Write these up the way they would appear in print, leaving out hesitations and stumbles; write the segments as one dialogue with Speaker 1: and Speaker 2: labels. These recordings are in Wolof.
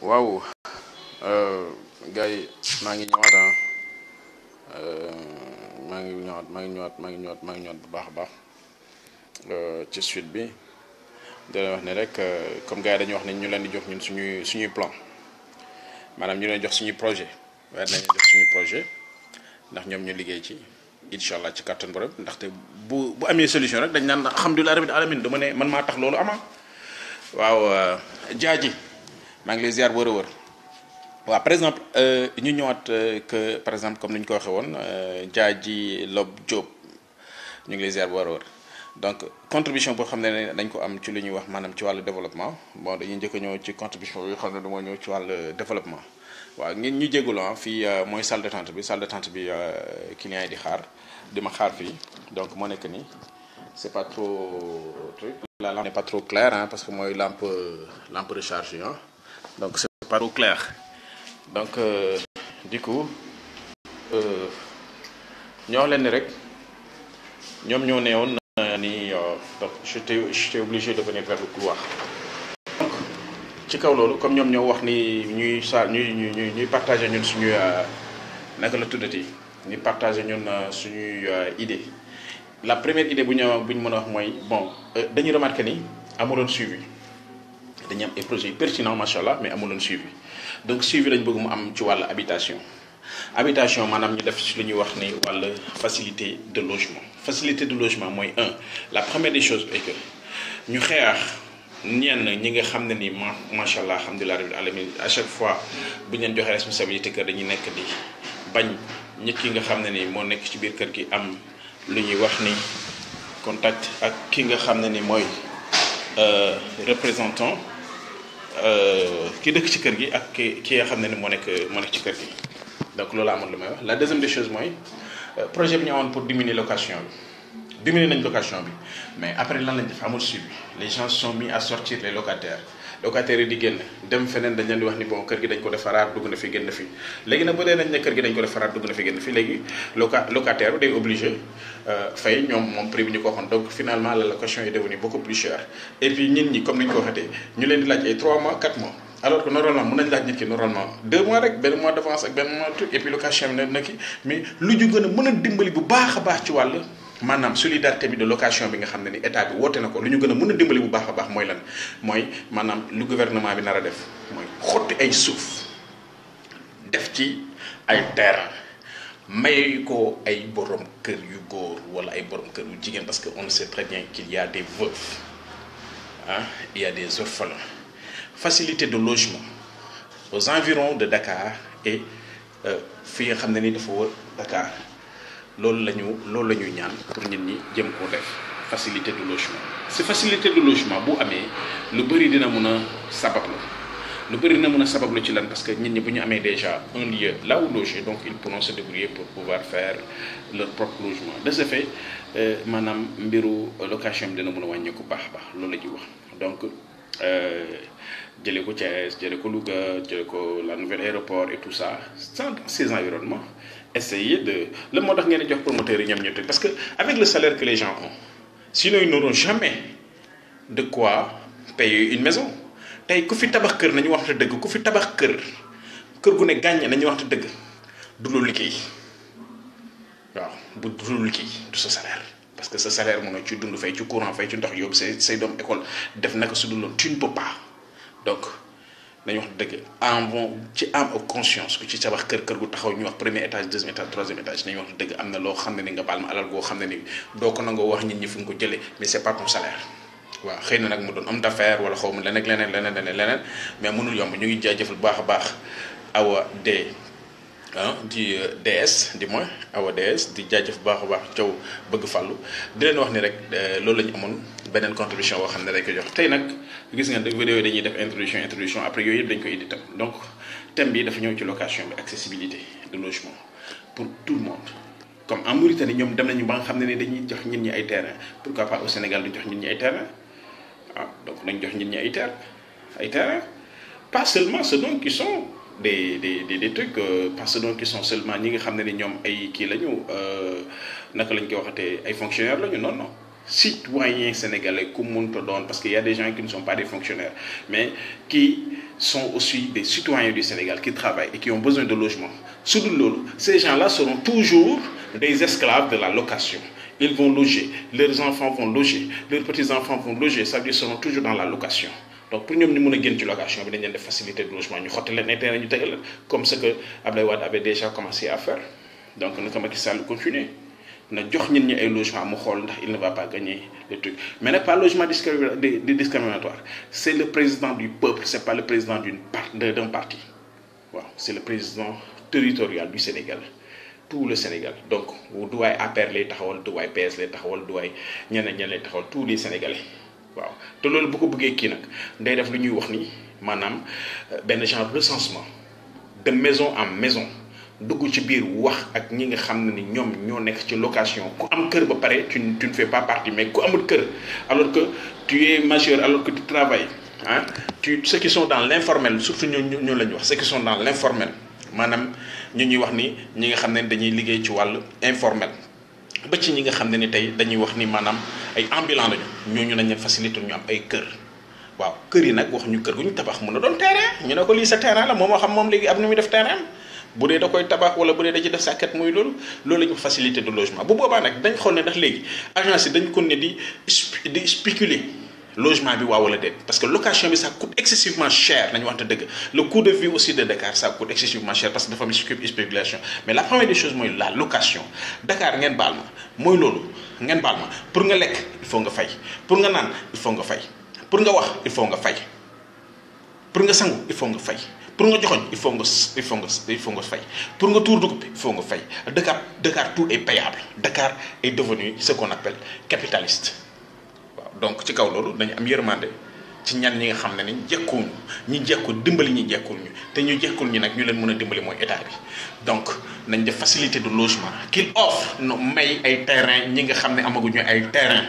Speaker 1: waaw gars yi maa ngi ñëwaat maa ngi ñëwaat bu baax a baax ci suite bi da wax ne rek comme gars yi dañuy wax ne ñu leen di jox ñun suñuy plan maanaam ñu leen jox suñuy projet waaye nañ jox suñu projet ndax ñoom ñu liggéey ci incha allah ci kàttan borom ndaxte bu amee solution rek dañ naan alhamdulilah rabbil alamin dama ne man maa tax loolu ama waaw jaaji maa ngi lay ziar wër a wër waaw par exemple ñu ñëwaat que par exemple comme ni ñu ko waxee woon jaaji Lob Diop ñu ngi lay ziar wër a wër donc contribution boo xam ne dañ ko am ci lu ñuy wax maanaam ci wàllu développement bon dañuy njëkk a ñëw ci contribution bi xam ne dama ñëw ci wàllu développement waaw ngeen ñu jégalu fii mooy salle d'attente bi client yi di xaar di ma xaar fii donc moo nekk nii c'est pas trop truc la lampe n'est pas trop claire parce que mooy lampe recharge donc c'est pas trop clair donc du coup ñoo leen ni rek ñoom ñoo neewoon ni donc j'étais obligé de venir vers le couloir donc ci kaw loolu comme ñoom ñoo wax ni ñuy partager ñun suñuy naka la tuddati ñuy partager ñun suñuy idée la première idée bu ñu mën a wax mooy bon dañuy remarquer ni amuloon suivi dañu am ay projets pertinents macha allah mais amuloon suivi donc suivi lañ bëgg mu am ci wàllu habitation maanaam ñu def ci lu ñuy wax ni wàllu facilité de logement mooy la première des choses est que ñu xeex ñenn ñi nga xam ne ni macha allah alhamdulilah rabbil alamin à chaque fois bu ñu leen joxee responsabilité kër dañuy nekk di bañ nit ki nga xam ne ni moo nekk ci biir kër gi am lu ñuy wax ni contact ak ki nga xam ne ni mooy représentant ki dëkk ci kër gi ak ki nga xam ne ni moo nekk ci kër gi donc loolu amoon lu may wax la deuxième des choses mooy projet bi ñu amoon pour diminuer location bi nañ location bi mais après lan lañ def amul suivi les gens sont mis à sortir les locataires yi di génn dem feneen dañ leen di wax ni bon kër gi dañ ko defaraat dugg na fi génn fi léegi nag bu dee nañ ne kër gi dañ ko defaraat dugg na fi génn fi léegi locataire day obligé fay moom prix bi ñu ko waxoon donc finalement la location est devenue beaucoup plus chère et puis nit ñi comme ni ñu ko waxatee ñu leen di laaj ay 3 mois 4 mois alors que normalement mën nañ laaj nit ki normalement 2 mois rek benn mois d'avance ak benn mois truc et puis location bi na ki mais lu ñu gën a mën a dimbali bu baax a baax ci wàll maanaam solidarité bi de location bi nga xam ne ni état bi woote na ko lu ñu gën a mën a dimbali bu baax a baax mooy lan mooy maanaam lu gouvernement bi nar a def mooy xotti ay suuf def ci ay terrain may ko ay borom kër yu góor wala ay borom kër yu jigéen parce que on sait très bien qu'il y a des veufs il y a des orphelins facilité de logement aux environs de Dakar et fi nga xam ne ni dafa wër Dakar loolu la ñuy ñaan pour nit ñi jëm koo def facilité de logement si facilité de logement bu amee lu bëri dina mën a sabablu ci lan parce que nit ñi bu ñu amee déjà un lieu là où loger donc ils pourront se débrouiller pour pouvoir faire leur propre logement de ce fait maanaam mbiru location bi dina mën a wàññeeku baax a baax loolu la ñuy wax donc jëlee ko Thiès jëlee ko Louga jëlee ko la nouvelle aéroport et tout ça dans ces environnements essayer de la moo tax ngeen di jox promoteurs yi ñoom ñu tëj parce que avec le salaire que les gens ont sinon ils n'auront jamais de quoi payer une maison tey ku fi tabax kër nañu waxte dëgg ku fi tabax kër gu ne gàññe nañu waxte dëgg du lu liggéey waaw du lu liggéey du sa salaire parce que sa salaire mënoo ci dund fay ci courant fay ci ndox yóbbu say doom école def naka su dul loolu tu ne peux pas donc dañu wax dëgg ci am conscience ku ci tabax kër gu taxaw ñu wax premier étage deuxième étage troisième étage nañu wax dëgg am na loo xam ne ni nga baal ma alal goo xam ne ni doo ko nangoo wax nit ñi fu nga ko jëlee mais c'est pas ton salaire waaw xëy na nag mu doon homme d'affaires wala xaw ma leneen mais mënul yomb ñu ngi jaajëfal bu baax a baax Awa di DS di moins Awa DS di jaajëf bu baax a baax Thiaw bëgg fàllu di leen wax ni rek loolu la ñu amoon beneen contribution boo xam ne dañ ko jox tey nag gis ngeen vidéo yi dañuy def introduction après yooyu yëpp dañ koy indi tam donc thème bi dafa ñëw ci location bi accessibilité de logement pour tout le monde comme en Mauritanie ñoom dem nañu ba nga xam ne ni dañuy jox nit ñi ay terrain pourquoi pas au Sénégal du jox nit ñi ay terrain donc nañ jox nit ñi ay terrain pas seulement ceux donc qui sont des trucs pas ceux donc qui sont seulement ñi nga xam ne ni ñoom ay kii lañu naka lañ koy waxatee ay fonctionnaires lañu non citoyens sénégalais comme on te donne, parce qu'il y a des gens qui ne sont pas des fonctionnaires, mais qui sont aussi des citoyens du Sénégal, qui travaillent et qui ont besoin de logement. Ces gens-là seront toujours des esclaves de la location. Ils vont loger, leurs enfants vont loger, leurs petits-enfants vont loger, ça veut dire qu'ils seront toujours dans la location. Donc pour nous, nous avons une location, nous avons des facilités de logement, nous avons comme ce que Abdoulaye Wade avait déjà commencé à faire. Donc nous avons Macky continuer. Nous avons un logement, il ne va pas gagner les trucs. Mais n'est pas un logement discriminatoire. C'est le président du peuple, ce n'est pas le président d'un parti. Wow. C'est le président territorial du Sénégal. Tout le Sénégal. Donc, vous devez appeler les taxawal, vous devez PS les taxawal, vous devez les taxawal, tous les Sénégalais. Waaw te loolu bu ko bëggee kii nag day def lu ñuy wax ni maanaam benn genre recensement de maison en maison dugg ci biir wax ak ñi nga xam ne ni ñoom ñoo nekk ci location ku am kër ba pare tu ne fais pas partie mais ku amul kër alors que tu es majeur alors que tu travailles hein ceux qui sont dans l'informel surtout ñoo la ñu wax ceux qui sont dans l'informel maanaam ñu ñuy wax ni ñi nga xam ne dañuy liggéey ci wàllu informel ba ci ñi nga xam ne ni tey dañuy wax ni maanaam ay ambulant lañu ñooñu nañ leen faciliter ñu am ay kër waaw kër yi nag wax ñu kër gu ñu tabax mën a doon terrain ñu ne ko lii sa terrain la moom moo xam moom léegi am na muy def terrain bu dee da koy tabax wala bu dee da ci def sàkket muy loolu la ñu facilité de logement bu boobaa nag dañ xool ne ndax léegi agence yi dañ ko ne di spéculer logement bi waaw wala déet parce que location bi ça coûte excessivement cher nañu waxante dëgg le coût de vie aussi de Dakar ça coûte excessivement cher parce que dafa am spéculation mais la première des choses mooy la location Dakar ngeen baal ma mooy loolu ngeen baal ma pour nga lekk il faut nga fay pour nga naan il faut nga fay pour nga wax il faut nga fay pour nga sangu il faut nga fay pour nga joxoñ il faut nga fay pour nga tuur dugub il faut nga fay Dakar tout est payable Dakar est devenu ce qu'on appelle capitaliste waaw donc ci kaw loolu dañu am yërmande ci ñan ñi nga xam ne ni jekkuñu ñi jekku dimbali ñi jekkul ñu te ñu jekkul ñi nag ñu leen mën a dimbali mooy état bi donc nañ def facilité de logement qu'il offre no may ay terrain ñi nga xam ne amaguñu ay terrain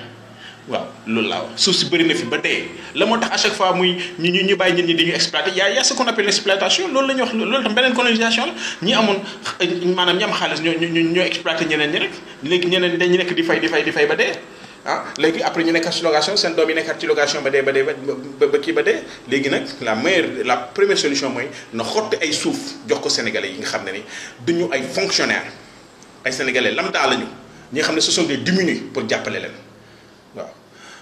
Speaker 1: waaw loolu laa wax suuf si bëri na fi ba dee la moo tax à chaque fois muy ñu bàyyi nit ñi di ñu exploiter y a ce qu'on appelle l'exploitation loolu la ñuy wax loolu tam beneen colonisation la ñi amoon maanaam ñi am xaalis ñoo exploiter ñeneen ñi rek léegi ñeneen dañu nekk di fay ba dee ah léegi après ñu nekkat ci location seen doom yi nekkat ci location ba kii ba dee léegi nag la première solution mooy na xotti ay suuf jox ko sénégalais yi nga xam ne ni duñu ay fonctionnaires ay sénégalais lambda lañu ñi nga xam ne ce sont des diminués pour jàppale leen waaw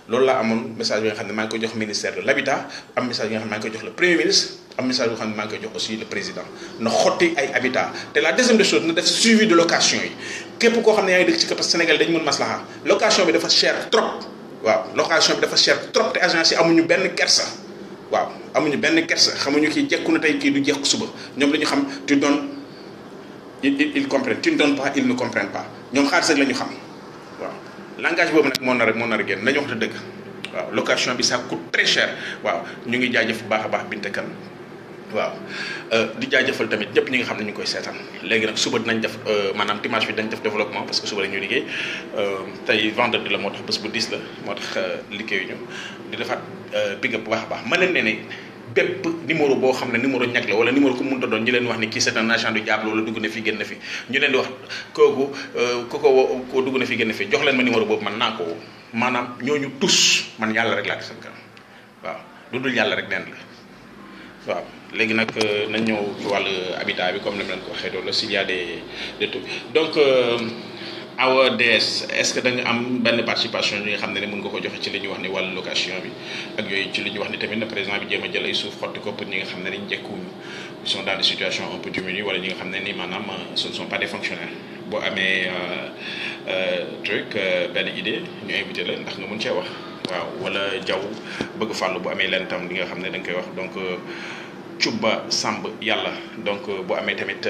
Speaker 1: loolu laa amoon message bi nga xam ne maa ngi koy jox ministère de l'habitat am message bi nga xam ne maa ngi koy jox le premier ministre am message bi nga xam ne maa ngi koy jox aussi le président na xotti ay habitat te la deuxième des choses na def suivi de location yi képp koo xam ne yaa ngi dëkk ci kër parce que Sénégal dañu mën maslaha location bi dafa cher trop waaw location bi dafa cher trop te agence yi amuñu benn kersa waaw amuñu benn kersa xamuñu kii jekku na tey kii du jekku suba ñoom dañu xam tu donnes ils comprennent tu ne donnes pas ils ne comprennent pas ñoom xaalis rek la ñu xam waaw langage boobu nag moo nar a génn nañu wax dëgg waaw location bi ça coûte très cher waaw ñu ngi jaajëf bu baax a baax Binta Kane waaw di jaajëfal tamit ñëpp ñi nga xam ne ñu ngi koy seetaan léegi nag suba dinañ def maanaam dimanche bi dañ def développement parce que suba la ñuy liggéey tey vendredi la moo tax bés bu 10 la moo tax liggéeyuñu di defaat big up bu baax a baax mën nañ ne bépp numéro boo xam ne numéro ñag la wala numéro ku mënta doon ñu leen wax ni kii c'est un agent du diable wala dugg na fi génn na fi ñu leen di wax kooku ko dugg na fi génn na fi jox leen ma numéro boobu man naa ko maanaam ñooñu tous man yàlla rek laa gis seen kanam waaw lu dul yàlla rek neen la waaw léegi nag nañ ñëw ci wàllu habitat bi comme ni ma leen ko waxee doon la s'il y a des trucs donc Awa DS est-ce que da nga am benn participation yi nga xam ne mën nga ko joxe ci li ñuy wax ni wàllu location bi ak yooyu ci li ñuy wax ni tamit ne président bi jéem a jël ay suuf xotti ko pour ñi nga xam ne ni njëkkuñu ils sont dans des situations un peu diminuées wala ñi nga xam ne ni maanaam ce ne sont pas des fonctionnaires boo amee truc benn idée ñu invité la ndax nga mën cee wax waaw wala jaww bëgg fàllu bu amee leen tam li nga xam ne da nga koy wax donc Cuba Samb yàlla donc bu amee tamit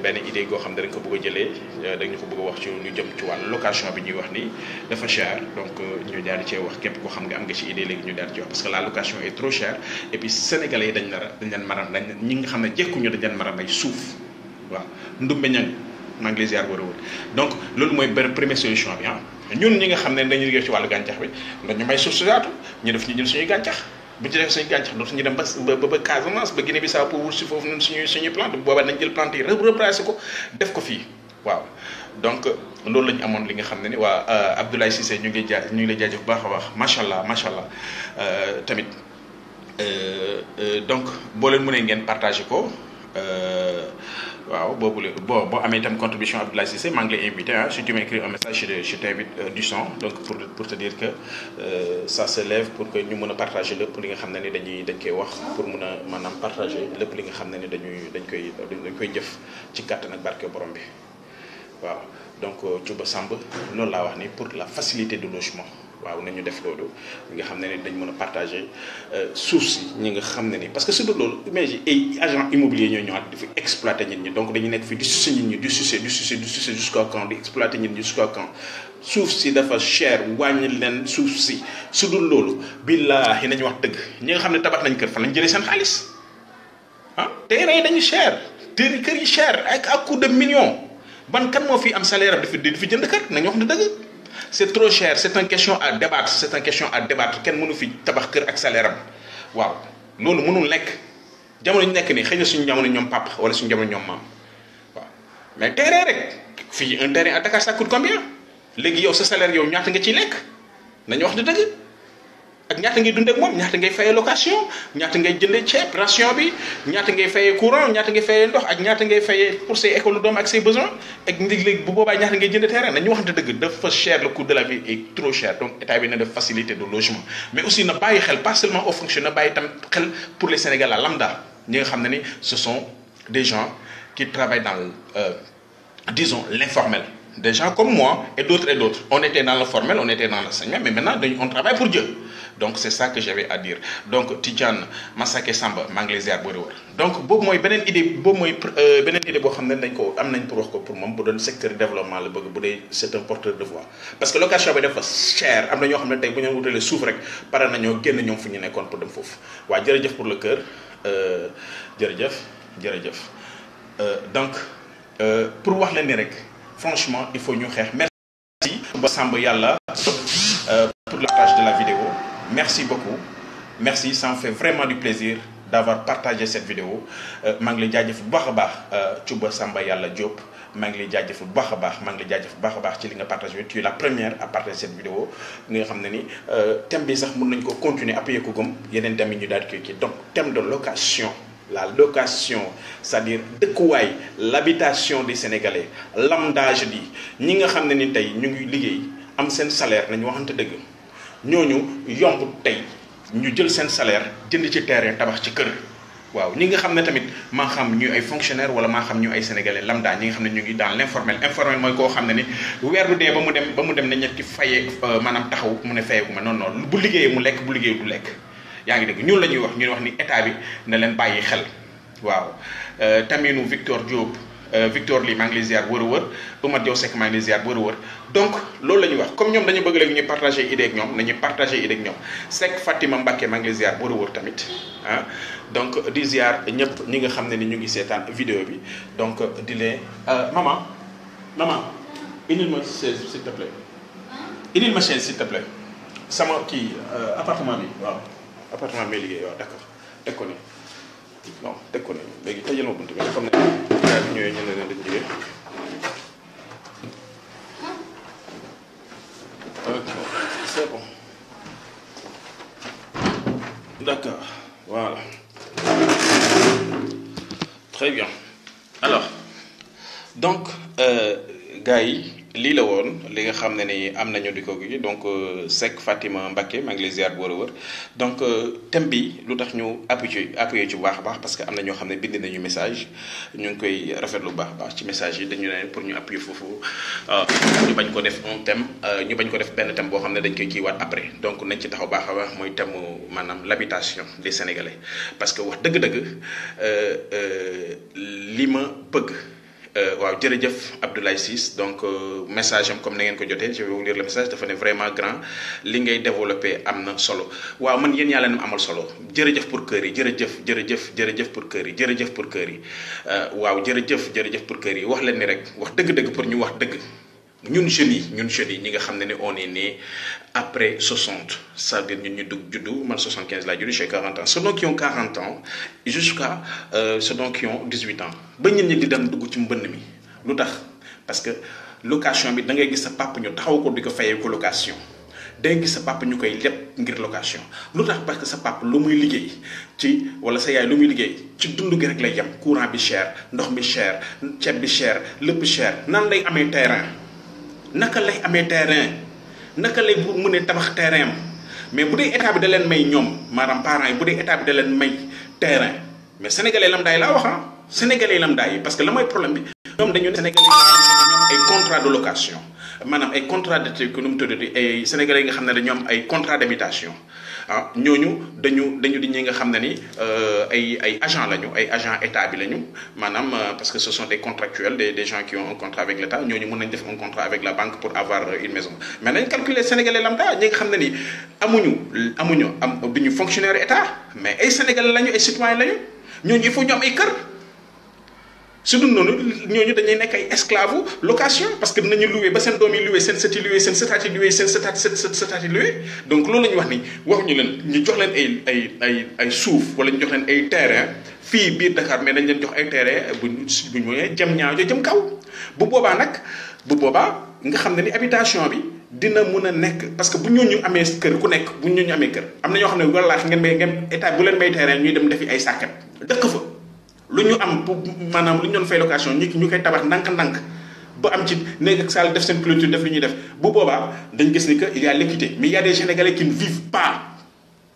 Speaker 1: benn idée goo xam ne dañ ko bëgg a jëlee dañu ko bëgg a wax ci lu jëm ci wàllu location bi ñuy wax ni dafa cher donc ñu daal di cee wax képp koo xam nga am nga ci idée léegi ñu daal di ci wax parce que la location est trop chère et puis sénégalais yi dañ leen maram ñi nga xam ne jekkuñu dañ leen maram ay suuf waaw ndumbe ñang maa ngi lay ziar war a wër donc loolu mooy benn première solution bi ñun ñi nga xam ne dañuy liggéey ci wàllu gàncax bi dañu may suuf su yaatu ñu def ñu jël suñuy gàncax bu ñu defee suñu gàncax dootuñu dem ba Casamance ba Guinée Bissau pour wut si foofu ñun suñuy plante boobaa nañ jël plante yi replacer ko def ko fii waaw donc loolu la ñu amoon li nga xam ne ni waa Abdoulaye Cissé ñu ngi lay jaajëf bu baax a baax macha allah tamit donc boo leen mënee ngeen partagé ko. waaw boobu la boo amee itam contribution Abdoulaye Cissé maa ngi lay invité si tu m'écris un message je t'invite du son donc pour te dire que ça se lève pour que ñu mën a partager lépp li nga xam ne ni dañ koy wax pour mën a maanaam partager lépp li nga xam ne ni dañ koy jëf ci kàttan ak barke borom bi waaw donc Thioub Samb loolu laa wax ni pour la facilité de logement waaw nañu def loolu ñi nga xam ne ni dañ mën a partager suuf si ñi nga xam ne ni parce que su dul loolu mais ay agent immobilier ñoo ñëwaat di fi exploiter nit ñi donc dañu nekk fi di sucer nit ñi di sucer jusqu'à quand di exploiter nit ñi jusqu'à quand suuf si dafa cher wàññi leen suuf si su dul loolu billaahi nañu wax dëgg ñi nga xam ne tabax nañ kër fan lañ jëlee seen xaalis terrain yi dañu cher kër yi cher ak à coût de millions ban kan moo fi am salaire am di fi jënd kër nañu wax ne dëgg c'est trop cher c'est une question à débattre kenn mënu fi tabax kër ak salaire am waaw loolu mënul nekk jamono ñu nekk nii xëy na suñu jamono ñoom papa wala suñu jamono ñoom maam waaw mais terrain rek fii un terrain à Dakar ça coûte combien léegi yow sa salaire yow ñaata nga ciy lekk nañu wax dëgg ak ñaata ngay dundee ak moom ñaata ngay fayee location ñaata ngay jëndee ceeb ration bi ñaata ngay fayee courant ñaata ngay fayee ndox ak ñaata ngay fayee pour say école doom ak say besoins ak léegi bu boobaa ñaata ngay jëndee terrain nañu waxante dëgg dafa cher le coût de la vie est trop cher donc état bi na def facilité de logement mais aussi na bàyyi xel pas seulement aux fonctionnaires na bàyyi tam xel pour les Sénégalais lambda ñi nga xam ne ni ce sont des gens qui travaillent dans disons l'informel. Des gens comme moi et d'autres. On était dans le formel, on était dans l'enseignement, mais maintenant on travaille pour Dieu. Donc c'est ça que j'avais à dire. Donc Tidjane Massaké Samba Manglésiar Boréwar. Donc boobu mooy beneen idée boo xam ne dañ ko am nañ pour wax ko pour moom bu doon secteur développement la bëgg bu dee c'est un porteur de voix. Parce que location bi dafa cher am na ñoo xam ne tey bu ñu wutalee suuf rek pare nañoo génn ñoom fu ñu nekkoon pour dem foofu. waaw jërëjëf pour le cœur jërëjëf donc pour wax leen ni rek. Franchement, il faut nous faire. Merci, Samba Yalla, pour le partage de la vidéo. Merci beaucoup. Merci, ça me fait vraiment du plaisir d'avoir partagé cette vidéo. Manglé Djadjef Bahaba, Tchouba Samba Yalla Diop. Manglé Djadjef Bahaba, Manglé Djadjef Bahaba, tu l'as partagé. Tu es la première à partager cette vidéo. Nous avons dit, thème bizarre, nous allons continuer à payer Kogom. Il y a un thème donc thème de location. La location, c'est-à-dire dëkkuwaay l'habitation des Sénégalais lambda je dis ñi nga xam ne ni tey ñu ngi liggéey am seen salaire nañu waxante dëgg ñooñu yomb tey ñu jël seen salaire jënd ci terrain tabax ci kër waaw ñi nga xam ne tamit maa xam ñu ay fonctionnaire wala maa xam ñu ay sénégalais lambda ñi nga xam ne ñu ngi dans l'informel informel mooy koo xam ne ni weer du dee ba mu dem ne ñetti fayee maanaam taxaw mu ne fayeeku ma non bu liggéeyee mu lekk bu liggéeyee du lekk yaa ngi dégg ñun la ñuy wax ni état bi na leen bàyyi xel waaw taminu Victor Diop Victor Ly maa ngi lay ziar wër Oumar Diaw Seck maa ngi lay ziar wër donc loolu la ñuy wax comme ñoom dañu bëgg léegi ñuy partager idée ak ñoom nañuy partager idée ak ñoom Seck Fatima Mbacké maa ngi lay ziar wër tamit ah donc di ziar ñëpp ñi nga xam ne ni ñu ngi seetaan vidéo bi donc di leen maman indil ma chaise s'il te plaît indil ma chaise s'il te plaît sama kii appartement bi waaw appartement bi liggéey waaw d'accord teg ko ni non teg ko ni léegi tëjal ma bunt bi nga xam ne gars bi ñëwee ñu ne leen dañ jógee ok c'est bon d'accord voilà très bien alors donc gars yi lii la woon li nga xam ne ni am nañu di ko gi donc Seck Fatima Mbacké maa ngi lay ziar bu wër donc thème bi lu tax ñu appuyé ci bu baax a baax parce que am na ñoo xam ne bind nañu message ñu ngi koy rafetlu bu baax a baax ci message yi dañu ne pour ñu appuyer foofu ñu bañ ko def un thème ñu bañ ko def benn thème boo xam ne dañ koy kiiwaat après donc nañ ci taxaw baax a baax mooy thème maanaam l'habitation des Sénégalais parce que wax dëgg-dëgg li ma bëgg waaw jërëjëf Abdoulaye Ciss donc message am comme na ngeen ko jotee je vais vous lire le message dafa ne vraiment grand li ngay développé am na solo waaw man yéen yàlla na amal solo jërëjëf pour kër yi jërëjëf pour kër yi jërëjëf pour kër yi waaw jërëjëf pour kër yi wax leen ni rek wax dëgg-dëgg pour ñu wax dëgg ñun jeunes yi ñi nga xam ne on est né après 60 c'est-à-dire ñun ñu juddu man 75 laa juddu j'ai 40 ans ceux qui ont 40 ans jusqu'à ceux qui ont 18 ans ba ñun ñi di dem dugg ci mbënn mi lu tax parce que location bi da ngay gis sa papa ñu taxaw ko di ko fayee ko location day gis sa papa ñu koy lépp ngir location lu tax parce que sa papa lu muy liggéey ci wala sa yaay lu muy liggéey ci dund gi rek lay yem courant bi cher ndox mi cher ceeb bi cher lépp cher nan lay amee terrain naka lay amee terrain naka lay mën a tabax terrain mais bu dee état bi da leen may ñoom maanaam parents yi bu dee état bi da leen may terrain mais sénégalais lambda yi laa wax ah sénégalais lambda yi parce que la mooy problème bi ñoom dañu ne sénégalais ñoom ay contrat de location maanaam ay contrat de nu mu tuddati ay sénégalais yi nga xam ne dañoo am ay contrat d'habitation ah ñooñu dañu di ñi nga xam ne ni ay agent lañu ay agent état bi lañu maanaam parce que ce sont des contractuels des gens qui ont un contrat avec l'état ñooñu mën nañ def un contrat avec la banque pour avoir une maison mais nañ calculer sénégalais lambda ñi nga xam ne ni duñu fonctionnaire état mais ay sénégalais lañu ay citoyens lañu ñooñu il faut ñu am ay kër su dul noonu ñooñu dañuy nekk ay esclave location parce que dinañu loué ba seen doom yi loué seen sët yi loué seen sëtaat yi loué seen sëtaat yi loué donc loolu la ñu wax ni waxuñu leen ñu jox leen ay suuf wala ñu jox leen ay terrain fii biir Dakar mais dañ leen jox ay terrain buñ mënee jëm ñaajo jëm kaw bu boobaa nga xam ne ni habitation bi dina mun a nekk parce que bu ñooñu amee kër ku nekk bu ñooñu amee kër am na ñoo xam ne wallaahi ngeen état bu leen may terrain ñuy dem defi ay sàkkat dëkk fa lu ñu am maanaam lu ñu doon fay location ñu koy tabax ndànk-ndànk ba am ci néeg ak salle def seen clôture def li ñuy def bu boobaa dañ gis ni que il y a l'équité mais il y a des Sénégalais qui ne vivent pas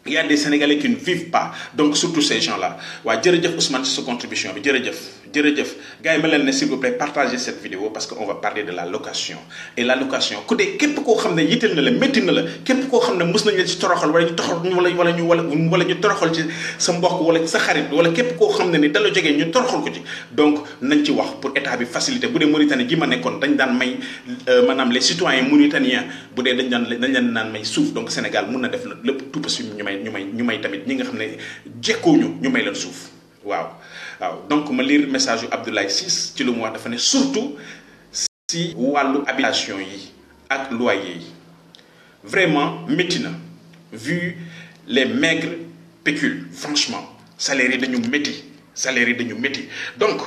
Speaker 1: il y a des Sénégalais qui ne vivent pas donc surtout ces gens-là waaw jërëjëf Ousmane ci sa contribution bi jërëjëf gars yi ma leen ne s'il vous plaît partagez cette vidéo parce que on va parler de la location et la location ku dee képp koo xam ne yitteel na la métti na la képp koo xam ne mës nañ la ci toroxal wala ñu toroxal ci sa mbokk wala sa xarit wala képp koo xam ne ni dala jógee ñu toroxal ko ci donc nañ ci wax pour état bi facilité bu dee Mauritanie gi ma nekkoon dañ daan may maanaam les citoyens mauritaniens bu dee dañ leen naan may suuf donc Sénégal mun na def lépp tout possible ñu may tamit ñi nga xam ne jekkooñu ñu may leen suuf waaw donc ma lire message yu Abdoulaye Ciss ci lu mu wax dafa ne surtout si wàllu habitation yi ak loyer yi vraiment métti na vu les maigres pécules franchement salaire yi dañu métti donc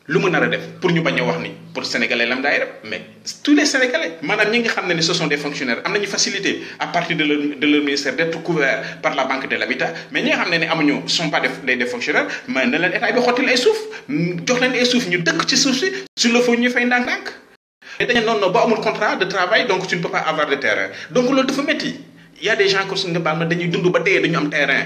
Speaker 1: lu mu nar a def pour ñu bañ a wax ni pour sénégalais lam daay rek mais tous les sénégalais maanaam ñi nga xam ne ni ce sont des fonctionnaires am nañu facilité à partir de leur ministère d'être couvert par la banque de l'habitat mais ñi nga xam ne ni amuñu sont pas des fonctionnaires mais na leen état bi xottil ay suuf jox leen ay suuf ñu dëkk ci suuf si sur le fond ñu fay ndànk-ndànk et dañu non boo amul contrat de travail donc tu ne peux pas avoir de terrain donc loolu dafa métti il y a des gens que suñu nga baal ma dañuy dund ba dee dañu am terrain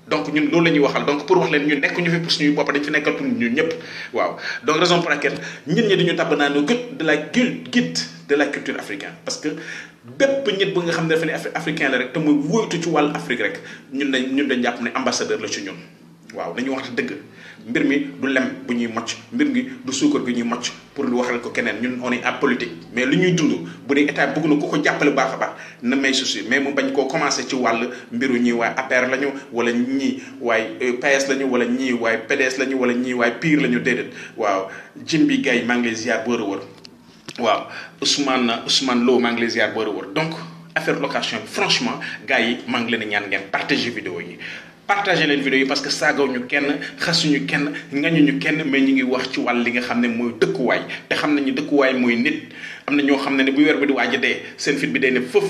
Speaker 1: donc ñun loolu la ñuy waxal donc pour wax leen ñu nekk ñu fi pour suñuy bopp dañ fi nekkal pour ñun ñëpp waaw donc raison pour laquelle ñun ñi dañu tabb naa no guide de la culture africaine parce que bépp nit bu nga xam ne dafa ne africain la rek te muy wóytu ci wàllu Afrique rek ñun dañ jàpp ne ambassadeur la ci ñun waaw dañu wax dëgg mbir mi du lem bu ñuy mocc mbir mi du suukar bi ñuy mocc pour lu waxal ko keneen ñun on est apolitique mais lu ñuy dund bu dee état bëgg na ku ko jàppale baax a baax na may souci mais mu bañ koo commencé ci wàll mbiru ñii waaye APR lañu wala ñii waaye PS lañu wala ñii waaye PDS lañu wala ñii waaye PUR lañu déedéet waaw Jimbi Gaye maa ngi lay ziar bër a wër waaw Ousmane Lo maa ngi lay ziar bër a wër donc affaire location bi franchement gars yi maa ngi leen di ñaan ngeen partager vidéo yi partagez leen vidéo yi parce que saagaw ñu kenn xasuñu kenn ngañuñu kenn mais ñu ngi wax ci wàll li nga xam ne mooy dëkkuwaay te xam nañu dëkkuwaay mooy nit am na ñoo xam ne bu weer bi di waaj a dee seen fit bi day ne fëf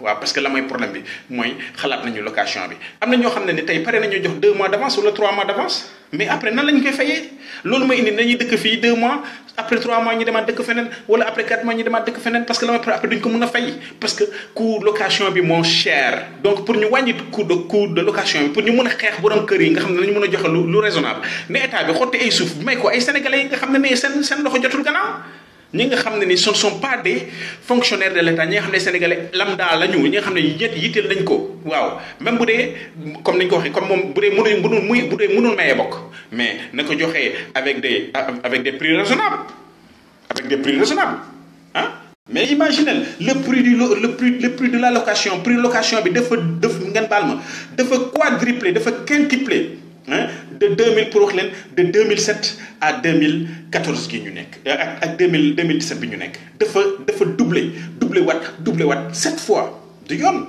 Speaker 1: waaw parce que la mooy problème bi mooy xalaat nañu location bi am na ñoo xam ne tey pare nañu jox 2 mois d'avance wala 3 mois d'avance mais après nan lañ koy fayee loolu mooy indi nañuy dëkk fii 2 mois après 3 mois ñu demaat dëkk feneen wala après 4 mois ñu demaat dëkk feneen parce que la mooy après duñ ko mën a fay parce que coût location bi moo cher donc pour ñu wàññi coût de location bi pour ñu mën a xeex borom kër yi nga xam ne dañu mën a joxe lu raisonnable ne état bi xotti ay suuf may ko ay sénégalais yi nga xam ne seen loxo jotul gannaaw ñi nga xam ne ni ce ne sont pas des fonctionnaires de l'État ñi nga xam ne sénégalais lambda la ñu ñi nga xam ne yitteel nañ ko waaw même bu dee comme nañ ko waxee comme moom bu dee mënul mayee bokk mais na ko joxee avec des prix raisonnables ah mais imaginez le prix de la location prix location bi dafa ngeen baal ma dafa quadruplé dafa quintuplé de 2000 pour wax leen de 2007 à 2014 gi ñu nekk ak 2017 bi ñu nekk dafa doublé waat 7 fois du yoon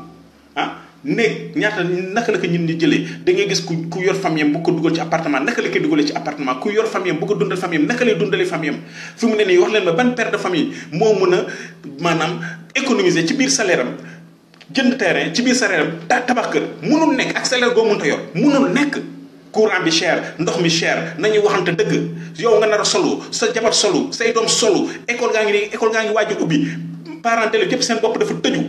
Speaker 1: ah néeg ñaata naka la ko ñun di jëlee da ngay gis ku yor famille bu ko dugal ci appartement naka la koy dugalee ci appartement ku yor famille bu ko dundal famille naka lay dundalee famille fi mu ne nii wax leen ma ban père de famille moo mun a maanaam économiser ci biir salaire am jënd terrain ci biir salaire am tabax kër munul nekk ak salaire goo mënta yor munul nekk. courant bi cher ndox mi cher nañu waxante dëgg yow nga nar a solu sa jabar solu say doom solu école gaa ngi waaj a ubbi parents d'élèves yëpp seen bopp dafa tëju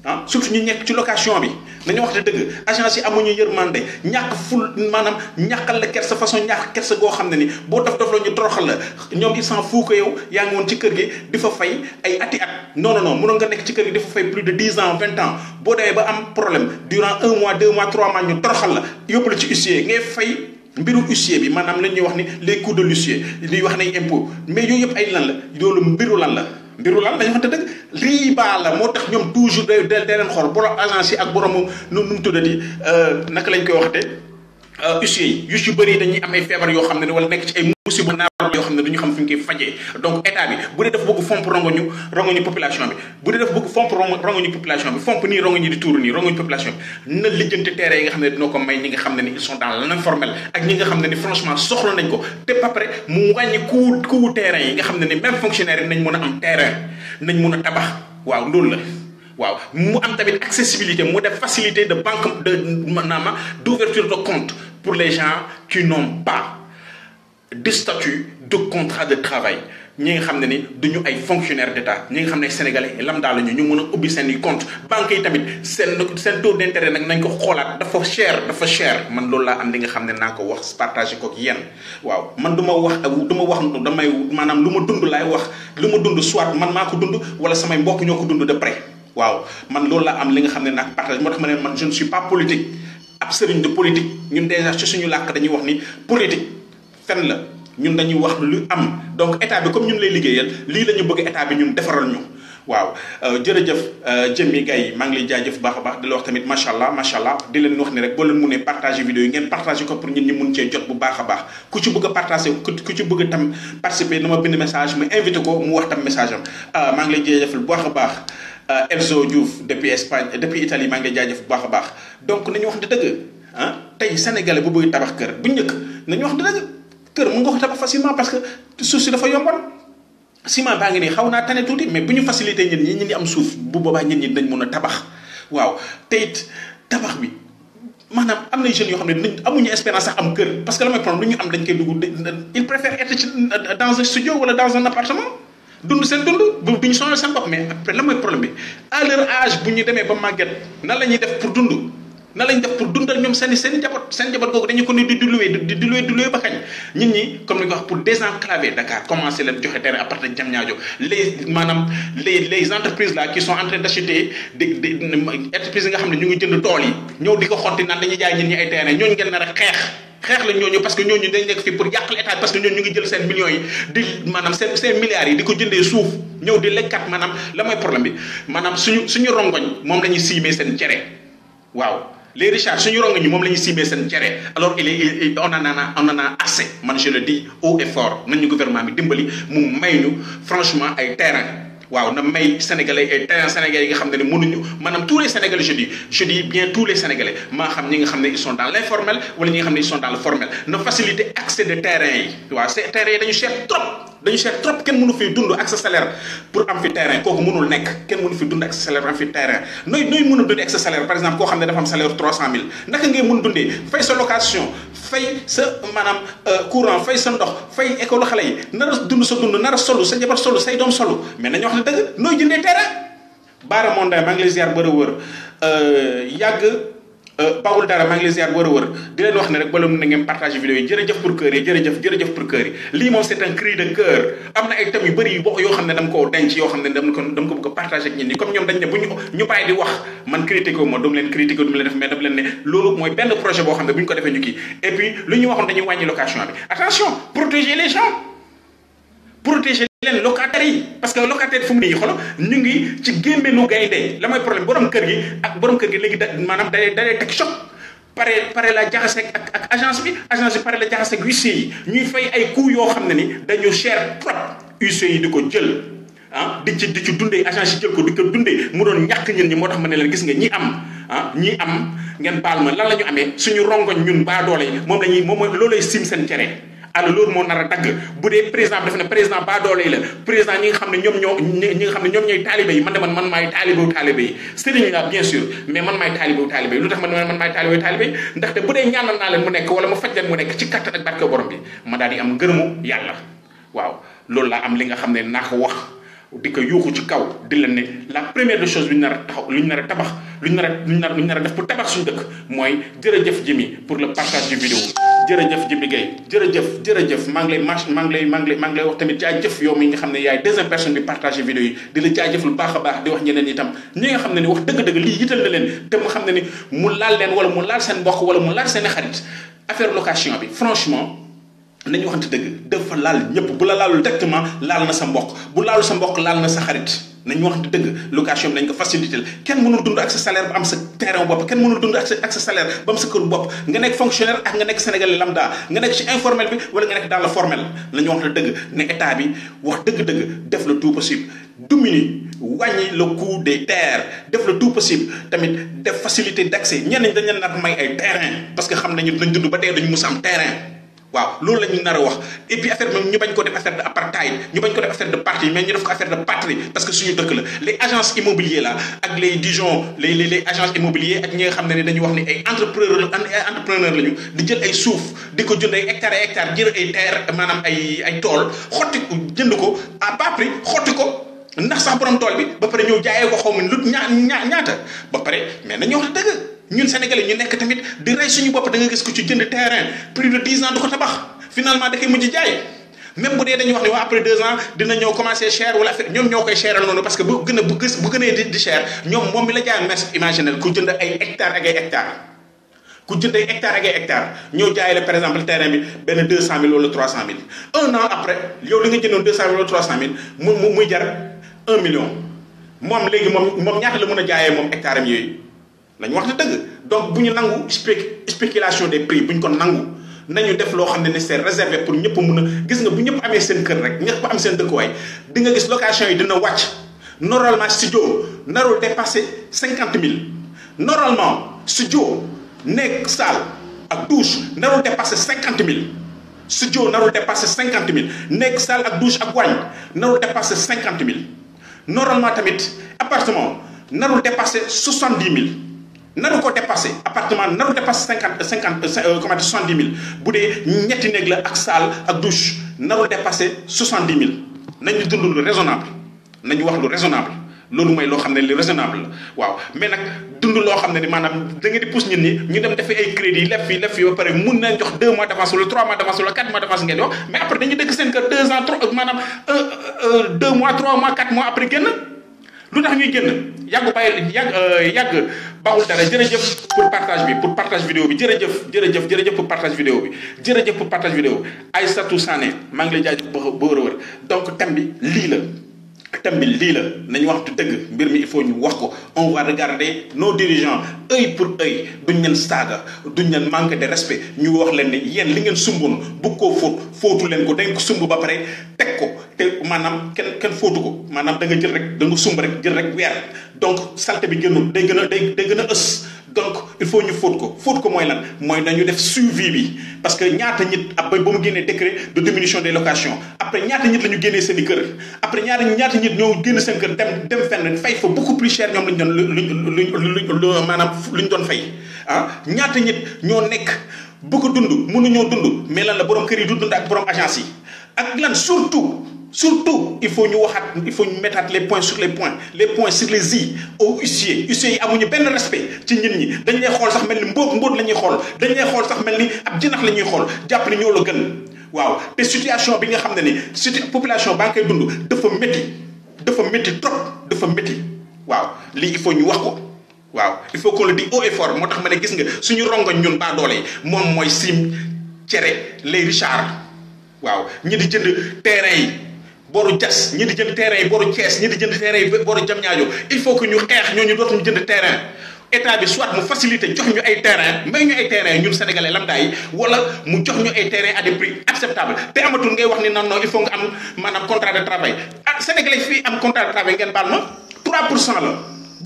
Speaker 1: ah surtout ñu nekk ci location bi nañu waxte dëgg agence yi amuñu yërmande ñàkk ful maanaam ñàkkal la kersa façon ñàkk kersa goo xam ne ni boo dof la ñu toroxal la ñoom il s'en fout que yow yaa ngi woon ci kër gi di fa fay ay ati at non mënoon nga nekk ci kër gi di fa fay plus de 10 ans 20 ans boo demee ba am problème durant 1 mois 2 mois 3 mois ñu toroxal la yóbbu la ci huissier ngay fay mbiru huissier bi maanaam la ñuy wax ni les coûts de l'huissier li wax nañ impôt mais yooyu yëpp ay lan la loolu mbiru lan la dañu xamante dëgg riba la moo tax ñoom toujours day leen xool borom agence yi ak borom nu mu tuddati naka lañ koy waxatee huissier yi yu ci bëri dañuy am ay feebar yoo xam ne wala nekk ci ay musiba naar yoo xam ne duñu xam fi ñu koy fajee donc état bi bu dee dafa bëgg fomp rongoñu population bi bu dee dafa bëgg fomp rongoñu population bi fomp nii rongoñu di tuuru nii rongoñu population bi na lijjanti terrain yi nga xam ne dina ko may ñi nga xam ne ni ils sont dans l'informel ak ñi nga xam ne ni franchement soxla nañ ko te ba pare mu wàññi coût terrain yi nga xam ne ni même fonctionnaire yi nañ mën a am terrain nañ mën a tabax waaw loolu la waaw mu am tamit accessibilité mu def facilité de banque d'ouverture de compte pour les gens qui n'ont pas de statut de contrat de travail ñi nga xam ne ni duñu ay fonctionnaires d'État ñi nga xam ne sénégalais lambda la ñu mën a ubbi seen i compte banques yi tamit seen taux d'intérêt nag nañ ko xoolaat dafa cher man loolu laa am li nga xam ne naa ko wax partagé ko ak yéen waaw man du ma wax damay maanaam lu ma dund laay wax lu ma dund soit man maa ko dund wala samay mbokk ñoo ko dund de près waaw man loolu laa am li nga xam ne naa ko partagé moo tax ma ne man je ne suis pas politique ab sëriñ de politique ñun déjà ci suñu làkk dañuy wax ni politique fen la ñun dañuy wax lu am donc état bi comme ñun lay liggéeyal lii la ñu bëgg état bi ñun defaral ñu waaw jërëjëf Jëmmi Gaye maa ngi lay jaajëf baax a baax di la wax tamit macha allah di leen wax ni rek boo leen mënee partager vidéo yi ngeen partager ko pour ñun ñu mun cee jot bu baax a baax ku ci bëgg a partager ku ci bëgg a tam participer na ma bind message mu invité ko mu wax tam message am maa ngi lay jaajëfal bu baax a baax Elzo Diouf depuis Espagne depuis Italie maa ngi lay jaajëf bu baax a baax donc nañu wax dëgg tey sénégalais bu bëgg tabax kër bu njëkk nañu wax dëgg kër mën nga ko tabax facilement parce que suuf si dafa yomboon ciment baa ngi nii xaw naa tane tuuti mais bu ñu facilité ñi am suuf bu boobaa ñi dañ mën a tabax waaw te it tabax bi maanaam am na jeunes yoo xam ne amuñu espérance sax am kër parce que la may problème lu ñu am dañ koy dugg ils préfèrent être dans un studio wala dans un appartement dund seen dund duñu sonal seen bopp mais après la mooy problème bi à leur âge bu ñu demee ba màgget nan la ñuy def pour dund na lañ def pour dundal ñoom seen njaboot googu dañu ko ne di louer ba kañ nit ñi comme ni ko wax pour désenclaver Dakar commencer leen joxe terrain à partir de Diamniadio les entreprises là qui sont en train d'acheter des entreprises yi nga xam ne ñu ngi jënd tool yi ñëw di ko xotti naan dañuy jaay nit ñi ay terrain ñooñu ngeen nar a xeex la ñooñu parce que ñooñu dañ nekk fii pour yàqal état parce que ñooñu ñu ngi jël seen millions yi di maanaam seen milliards yi di ko jëndee suuf ñëw di lekkat maanaam la mooy problème bi maanaam suñu rongoñ moom la ñuy siimee seen cere waaw les richards suñu rongoñ ñi moom la ñuy siimee seen cere alors on en a assez man je le dis haut et fort nañu gouvernement bi dimbali mu may ñu franchement ay terrain waaw na may sénégalais ay terrain sénégalais yi nga xam ne mënuñu maanaam tous les sénégalais je dis bien tous les sénégalais maa xam ñi nga xam ne ils sont dans l'informel wala ñi nga xam ne ils sont dans le formel na faciliter accès de terrain yi waaw ces terrains yi dañu cher trop kenn mënu fi dund ak sa salaire pour am fi terrain kooku mënul nekk kenn mënu fi dund ak sa salaire am fi terrain nooy mën a dundee ak sa salaire par exemple koo xam ne dafa am salaire 300000 naka ngay mën dundee fay sa location fay sa maanaam courant fay sa ndox fay école xale yi nar a dund sa dund nar a solu sa jabar solu say doom solu mais nañu wax ne dëgg nooy jëndee terrain Baara Monday maa ngi lay ziar bër a wër Bawul dara maa ngi lay ziar wër a wër di leen wax ne rek bala mun na ngeen partager vidéo yi jërëjëf pour cœur yi jërëjëf pour cœur yi lii moom c'est un cri de cœur am na ay thèmes yu bëri yu bokk yoo xam ne dama koo denc yoo xam ne dama ko bëgg a partager ak ñit ñi comme ñoom dañ ne bu ñu bàyyi di wax man critiqué wu ma doomu leen critiqué du mu leen def mais dama leen ne loolu mooy benn projet boo xam ne bu ñu ko defee ñu kii et puis lu ñu waxoon dañuy wàññi location bi attention protéger les gens protéger leen locataires yi parce que locataire fu mu ne nii xoolal ñu ngi ci gémmeenu gaynde la mooy problème borom kër gi léegi maanaam dalee teg choc pare la jaxase ak agence bi pare la jaxase ak huissier yi ñuy fay ay coûts yoo xam ne ni dañu cher trop huissier yi di ko jël di ci dundee agence yi jël ko di ko dundee mu doon ñàkk ñun ñi moo tax ma ne leen gis nga ñi am ah ñi am ngeen baal ma lan la ñu amee suñu rongoñ ñun baa doole yi moom mooy loolay sim seen cere alors loolu moo nar a dagg bu dee président bi dafa ne président baa doole yi la président ñi nga xam ne ñoom ñooy taalibe yi man maay taalibewu taalibe yi sëriñ la bien sûr mais man maay taalibewu taalibe yi lu tax man maay taalibewu taalibe yi ndaxte bu dee ñaanal naa leen mu nekk wala mu faj leen mu nekk ci kattan ak barke borom bi ma daal di am ngërëmu yàlla waaw loolu laa am li nga xam ne naa ko wax di ko yuuxu ci kaw di leen ne la première des choses lu ñu nar a taxaw lu ñu nar a tabax lu ñu nar a def pour tabax suñu dëkk mooy jërëjëf Jimmy pour le partage du vidéo jërëjëf Jimmy Gueye jërëjëf maa ngi lay wax tamit jaajëf yow mi nga xam ne yaay deuxième personne bi partagé vidéo yi di la jaajëf lu baax a baax di wax ñeneen itam ñi nga xam ne ni wax dëgg-dëgg lii yital na leen te mu xam ne ni mu laal leen wala mu laal seen mbokk wala mu laal seen i xarit affaire location bi franchement nañu waxante dëgg dafa laal ñëpp bu la laalul directement laal na sa mbokk bu laalul sa mbokk laal na sa xarit nañu waxante dëgg location bi nañ ko faciliter kenn mënul dund ak sa salaire ba am sa terrain bopp kenn mënul dund ak sa salaire ba am sa kër bopp nga nekk fonctionnaire ak nga nekk sénégalais lambda nga nekk ci informel bi wala nga nekk dans le formel nañu waxante dëgg ne état bi wax dëgg-dëgg def le tout possible diminuer wàññi le coût des terres def le tout possible tamit def facilité d'accès ñenn ñi dañ leen nar may ay terrain parce que xam nañu dañ dund ba tey dañu mus am terrain waaw loolu la ñu nar a wax et puis affaire bi ñu bañ ko def affaire de apartheid ñu bañ ko def affaire de parti mais ñu def ko affaire de patrie parce que suñu dëkk la les agences immobilières là ak les disons les agences immobilières ak ñi nga xam ne dañuy wax ni ay entrepreneur lañu di jël ay suuf di ko jënd ay hectares et hectares jël ay terre maanaam ay tool xotti ko jënd ko à bas prix xotti ko ndax sax borom tool bi ba pare ñëw jaayee ko xaw ma lu ñaata ba pare mais nañu wax dëgg ñun sénégalais ñu nekk tamit di rey suñu bopp da nga gis ko ci jënd terrain plus de 10 ans du ko tabax finalement da koy mujj jaay même bu dee dañuy wax ne waa après 2 ans dina ñëw commencer cher wala affaire ñoom ñoo koy cheral noonu parce que bu gënee di cher ñoom moom mi la jaay mes imaginel ku jënd ay hectares ak ay hectares ku jënd ay hectares ak ay hectares ñëw jaay la par exemple terrain bi benn 200 000 wala 300 000 un an après yow li nga jëndoon 200 000 wala 300 000 muy jar 1 million moom léegi moom ñaata la mën a jaayee moom hectare am yooyu lañu wax na dëgg donc bu ñu nangu spéculation des prix bu ñu ko nangu nañu def loo xam ne c'est réservé pour ñëpp mun a gis nga bu ñëpp amee seen kër rek ñëpp am seen dëkkuwaay di nga gis location yi dina wàcc normalement studio narul dépasser 50 000 normalement studio nekk salle ak douche narul dépasser 50 000 studio narul dépasser 50 000 nekk salle ak douche ak waañ narul dépasser 50 000 normalement tamit appartement narul dépasser 70 000 naru ko dépassé appartement naru dépassé 70 000 bu dee ñetti néeg la ak salle ak douche naru dépassé 70 000 nañu dund lu raisonnable nañu wax lu raisonnable loolu mooy loo xam ne li raisonnable la waaw mais nag dund loo xam ne ni maanaam da ngeen di pousse nit ñi ñu dem defi ay crédit lef fii ba pare mun nañ jox 2 mois d'avance wala 3 mois d'avance wala 4 mois d'avance ngeen di wax mais après dañuy dëkk seen kër 2 ans 3 maanaam 2 mois 3 mois 4 mois après génn lu tax ñuy génn yàgg baaxul dara jërëjëf pour partage vidéo bi jërëjëf pour partage vidéo bi jërëjëf pour partage vidéo bi Aïssatou Sané maa ngi lay jaajëf ba wër donc thème bi lii la nañu waxtu dëgg mbir mi il faut ñu wax ko on va regarder nos dirigeants œil pour œil duñ leen saaga duñ leen manque de respect ñu wax leen ni yéen li ngeen sumboon bu ko fóotu leen ko dañ ko sumb ba pare teg ko te maanaam kenn fóotu ko maanaam da nga jël rek da nga sumb rek jël rek weer donc salte bi génnul day gën a ës donc il faut ñu fóot ko mooy lan mooy nañu def suivi bi parce que ñaata nit ba mu génnee décret de diminution des locations après ñaata nit la ñu génnee seen i kër après ñaata nit ñoo génn seen kër dem fenn fay fa beaucoup plus cher ñoom maanaam lu ñu doon fay ñaata nit ñoo nekk bëgg dund mënuñoo dund mais lan la borom kër yi du dund ak borom agence yi ak lan surtout il faut ñu mettre les points sur les i aux huissiers yi amuñu benn respect ci nit ñi dañ lay xool sax mel ni mbóot la ñuy xool dañ lay xool sax mel ni ab jinax la ñuy xool jàpp ni ñoo la gën waaw te situation bi nga xam ne ni population baa ngi koy dund dafa métti trop waaw lii il faut ñu wax ko waaw il faut qu'on le dise haut et fort moo tax ma ne gis nga suñu rongoñ ñun baa doole yi moom mooy sim cere les Richard waaw ñi di jënd terrain yi boru jas ñi di jënd terrain yi boru Thiès ñi di jënd terrain yi boru Diamniadio il faut que ñu xeex ñooñu dootuñu jënd terrain état bi soit mu facilité jox ñu ay terrain may ñu ay terrain ñun sénégalais lambda yi wala mu jox ñu ay terrain à des prix acceptables te amatul ngay wax ni non il faut nga am maanaam contrat de travail sénégalais fii am contrat de travail ngeen baal ma 3% la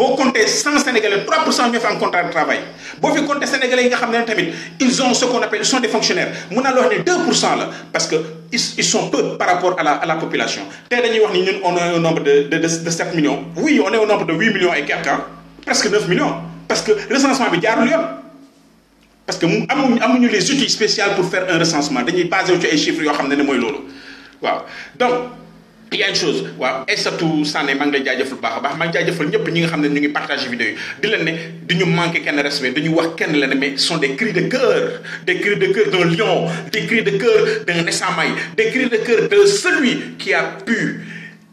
Speaker 1: boo compté 100 Sénégalais 3% ñoo fi am contrat de travail boo fi compté Sénégalais yi nga xam ne tamit ils ont ce qu'on appelle ils sont des fonctionnaires mun naa la wax ne 2% la parce que ils sont peu par rapport à la population. tey dañuy wax ni ñun on est au nombre de 7 millions oui on est au nombre de 8 millions et quelques presque 9 millions parce que recensement bi jaarul yoon parce que amuñu les outils spéciaux pour faire un recensement dañuy basé wu ci ay chiffres yoo xam ne mooy loolu waaw donc. il y a une chose waaw Aïssatou Sané maa ngi lay jaajëfal bu baax a baax maa ngi jaajëfal ñëpp ñi nga xam ne ñu ngi partagé vidéo yi di leen ne du ñu manqué kenn respect du ñu wax kenn la ne mais ce sont des cris de cœur d'un lion des cris de cœur d'un Essamaye des cris de cœur de celui qui a pu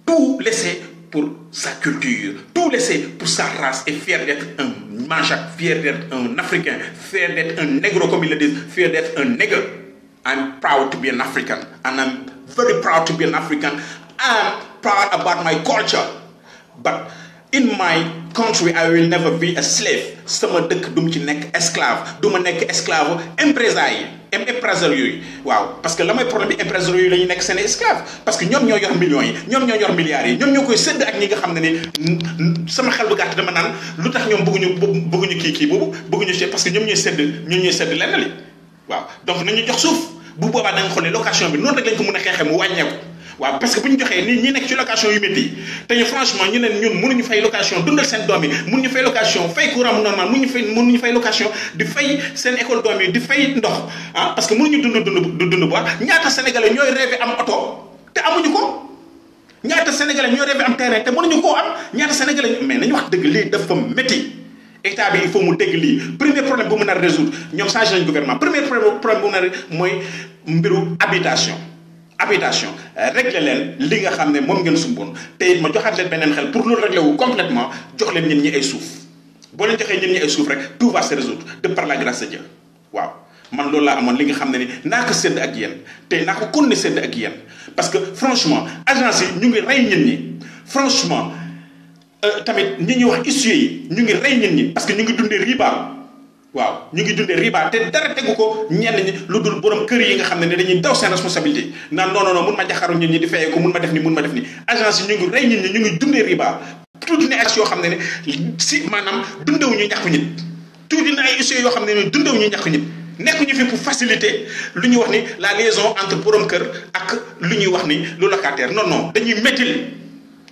Speaker 1: tout laisser pour sa culture tout laisser pour sa race et fier d'être un Manjaak fier d'être un Africain fier d'être un négro comme ils le disent fier d'être un nègre. I'm proud to be an African and I'm very proud to be an African. I'm proud about my culture, but in my country I will never be a slave. sama dëkk du ma ci nekk esclave du ma nekk esclave impresario yi waaw parce que la mooy problème bi impresario yi la ñuy nekk seen esclave parce que ñoom ñoo yor millions yi ñoom ñoo yor milliards yi ñoom ñoo koy sédd ak ñi nga xam ne ni sama xel bu gàtt dama naan lu tax ñoom bëgguñu kii boobu bëgguñu ci parce que ñoom ñooy sédd lenn li waaw donc nañu jox suuf bu boobaa da nga xool ne location bi noonu rek lañ ko mën a xeexee mu wàññeeku. waaw parce que bu ñu joxee ñi nekk ci location yu métti te ñu franchement ñu ne ñun mënuñu fay location dundal seen doom yi mënuñu fay location fay courant normal mënuñu fay location di fay seen école doom yi di fay ndox parce que mënuñu dund bu baax ñaata sénégalais ñooy rêvé am oto te amuñu ko ñaata sénégalais ñooy rêvé am terrain te mënuñu koo am ñaata sénégalais mais nañu wax dëgg lii dafa métti état bi il faut mu dégg lii premier problème bu mu nar résoudre ñoom changé nañu gouvernement premier problème bu mu nar mooy mbiru habitation régler leen li nga xam ne moom ngeen sumboon te it ma joxaat leen beneen xel pour loolu régler wu complètement jox leen nit ñi ay suuf boo leen joxee nit ñi ay suuf rek tout va se résoudre de par la grâce de Dieu waaw man loolu laa amoon li nga xam ne ni naa ko sédd ak yéen te naa ko continuer sédd ak yéen parce que franchement agence yi ñu ngi rey nit ñi franchement tamit ñi ñuy wax huissiers yi ñu ngi rey nit ñi parce que ñu ngi dundee riba waaw ñu ngi dundee riba te dara tegu ko ñenn ñi lu dul borom kër yi nga xam ne dañuy daw seen responsabilité naan non mun ma jaxaru nit ñi di fayee ko mun ma def ni agence yi ñu ngi rey nit ñi ñu ngi dundee riba tuuti ne ak yoo xam ne si maanaam dundewu ñu ñàkku nit tuuti na ay issues yoo xam ne dundewu ñu ñàkku nit nekkuñu fi pour faciliter lu ñuy wax ni la liaison entre borom kër ak lu ñuy wax ni lu locataire non dañuy méttil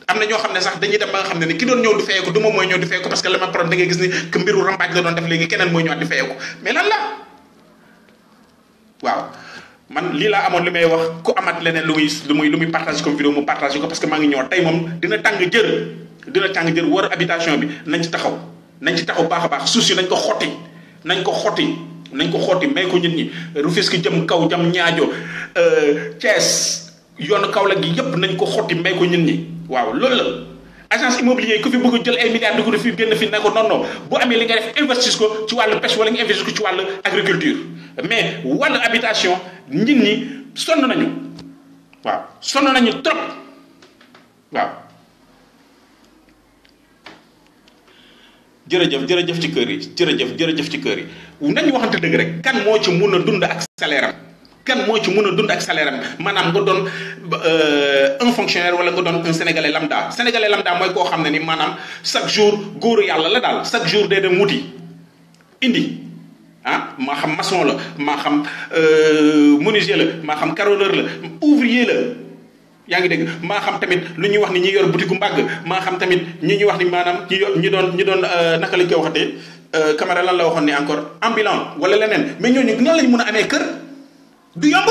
Speaker 1: am na ñoo xam ne sax dañuy dem ba nga xam ne ni ki doon ñëw di fayee ko du moom mooy ñëw di fayee ko parce que la ma problème da ngay gis ni que mbiru rambaaj la doon def léegi keneen mooy ñëwaat di fayee ko mais lan la waaw man lii laa amoon li may wax ku amaat leneen lu muy partage comme vidéo mu partage ko parce que maa ngi ñëw tey moom dina tàng jër war habitation bi nañ ci taxaw baax a baax suuf si nañ ko xotti may ko nit ñi Rufisque jëm kaw jëm ñaajo Thiès yoonu Kaolack gi yépp nañ ko xotti may ko nit ñi waaw loolu la agence immobilier ku fi bëgg jël ay milliards dugg fi génn fi ne ko non bu amee li nga def investir ko ci wàllu pêche wala nga investir ko ci wàllu agriculture mais wàllu habitation nit ñi sonn nañu trop waaw jërëjëf ci kër yi jërëjëf ci kër yi nañu waxante dëgg rek kan moo ci mun a dund ak salaire am maanaam nga doon un fonctionnaire wala nga doon un sénégalais lambda mooy koo xam ne ni maanaam chaque jour góoru yàlla la daal chaque jour day dem wuti indi maa xam maçon la maa xam menuisier la maa xam carreleur la ouvrier la yaa ngi dégg maa xam tamit lu ñuy wax ni ñi yor boutique mbàgg maa xam tamit ñi ñuy wax ni maanaam ñi doon naka lañ koy waxatee caméra lan la waxoon ni encore ambulant wala leneen mais ñooñu nan lañ mën a amee kër du yomb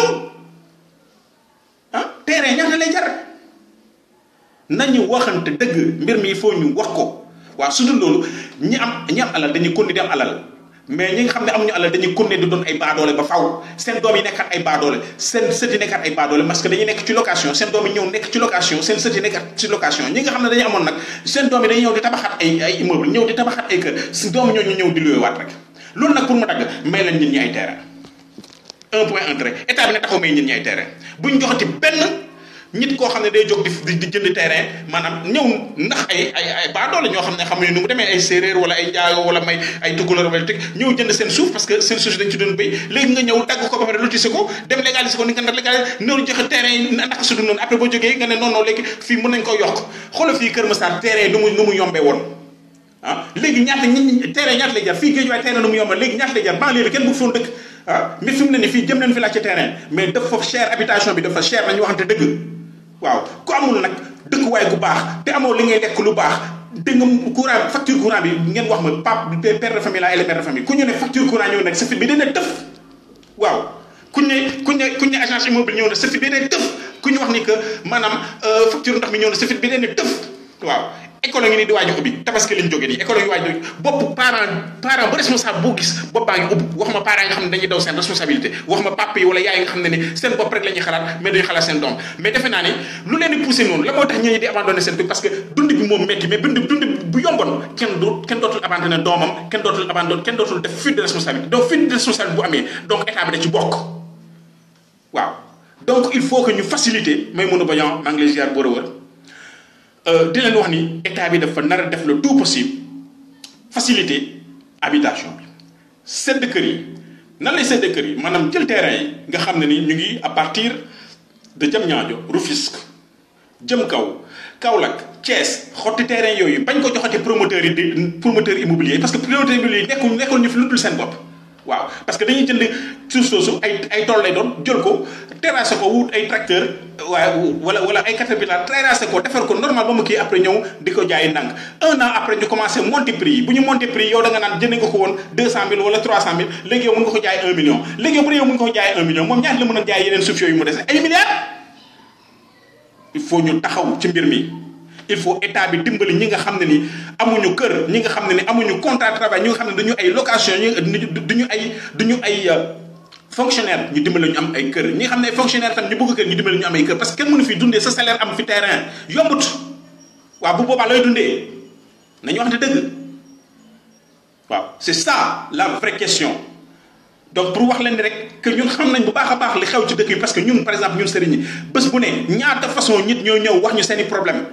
Speaker 1: terrain ñaata lay jar nañu waxante dëgg mbir mi il faut ñu wax ko waaw su dul loolu ñi am alal dañuy continuer di am alal mais ñi nga xam ne amuñu alal dañuy continuer di doon ay baadoole ba faw seen doom yi nekkat ay baadoole seen sët yi nekkat ay baadoole parce que dañuy nekk ci location seen doom yi ñëw nekk ci location seen sët yi nekkat ci location ñi nga xam ne dañu amoon nag seen doom yi dañuy ñëw di tabaxat ay immeuble ñëw di tabaxat ay kër si doom ñoo ñu ñëw di luwe waat rek loolu nag pour mu dagg may leen nit ñi ay terrain 1.1 trait état bi ne taxaw may nit ñi ay terrain buñ joxati benn nit koo xam ne day jóg di jënd terrain maanaam ñëw ndax ay baadoole ñoo xam ne xamuñu nu mu demee ay séeréer wala ay njaago wala may ay tukulóor wala teg ñëw jënd seen suuf parce que seen suuf dañ ci doon béy léegi nga ñëw dagg ko ba pare lotissé ko dem légaliser ko ni nga ndax légaliser noonu joxe terrain yi naka su dul noonu après boo jógee nga ne non léegi fii mën nañ ko yokk xoolal fii Kër Massar terrain nu mu yombee woon ah léegi ñaata terrain ñaata lay jar fii géej waaye terrain nu mu yombal léegi ñaata lay jar banlieue bi kenn bëgg foon dëkk ah mais fi mu ne nii fii jëm nañ fi laaj ci terrain mais dafa cher habitation bi dafa cher nañu waxante dëgg waaw ku amul nag dëkkuwaay gu baax te amoo li ngay lekk lu baax dégg nga courant facture courant bi ngeen wax ma pap père de famille la et le père de famille ku ñu ne facture courant ñëw nag sa fit bi dana tëf waaw kuñ ne agence immobile ñëw na sa fit bi dana tëf ku ñu wax ni que maanaam facture ndox mi ñëw na sa fit bi dana tëf waaw école ngi nii di waaj a ubbi tabaski lañ jógee nii école ngi waaj a bopp parent bu responsable boo gis bopp baa ngi ubbi wax ma parent nga xam ne dañuy daw seen responsabilité wax ma papa yi wala yaay nga xam ne ni seen bopp rek la ñuy xalaat mais dañuy xalaat seen doom mais defe naa ni lu leen di poussé noonu la moo tax ñooñu di abandonné seen truc parce que dund bi moom métti mais dund bu yomboon kenn dootul abandonné doomam kenn dootul def fuite de responsabilité donc fuite de responsabilité bu amee donc état bi da ci bokk waaw donc il faut que ñu faciliter may mën a bañoo maa ngi lay ziar boor a wër di leen wax ni état bi dafa nar a def le tout possible faciliter habitation bi sedd kër yi nan lay sedd kër yi maanaam jël terrain yi nga xam ne ni ñu ngi à partir de Diamniadio Rufisque jëm kaw Kaolack Thiès xotti terrain yooyu bañ ko joxati promoteur immobilier parce que promoteur immobilier yi nekkul ñu fi lu dul seen bopp waaw parce que dañuy jënd suuf soosu ay tool lay doon jël ko terrassé ko wut ay tracteur waaye wala ay caterpillar terrassé ko defar ko normal ba mu kii après ñëw di ko jaay ndànk un an après ñu commencé monter prix yi bu ñu monter prix yow da nga naan jënd nga ko woon 200 000 wala 300 000 léegi yow mën nga ko jaay 1 million léegi yow bu dee yow mën nga ko jaay 1 million moom ñaata la mën a jaay yeneen suuf yooyu mu dese ay milliards il faut ñu taxaw ci mbir mi il faut état bi dimbali ñi nga xam ne ni amuñu kër ñi nga xam ne ni amuñu contrat de travail ñi nga xam ne dañu ay location duñu ay fonctionnaire ñu dimbali ñu am ay kër ñi nga xam ne ay fonctionnaire tam ñu bëgg kër ñu dimbali ñu am ay kër parce que kenn mënu fi dundee sa salaire am fi terrain yombut waaw bu boobaa looy dundee nañu wax ne dëgg waaw c'est ça la vraie question donc pour wax leen ni rek que ñun xam nañ bu baax a baax li xew ci dëkk yi parce que ñun par exemple ñun sëriñ ñi bés bu ne ñaata façon nit ñoo ñëw wax ñu seeni problème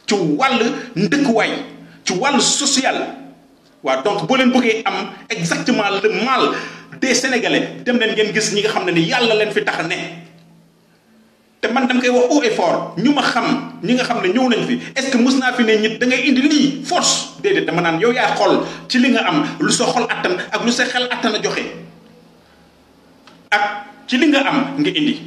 Speaker 1: ci wàll ndëkkuwaay ci wàll social waaw donc boo leen bëggee am exactement le mal des sénégalais dem leen ngeen gis ñi nga xam ne ni yàlla leen fi tax ne te man dama koy wax haut et fort ñu ma xam ñi nga xam ne ñëw nañ fi est-ce que mës naa fi ne nit da ngay indi lii force déedéet dama naan yow yaa xool ci li nga am lu sa xol attan ak lu sa xel attan a joxe ak ci li nga am nga indi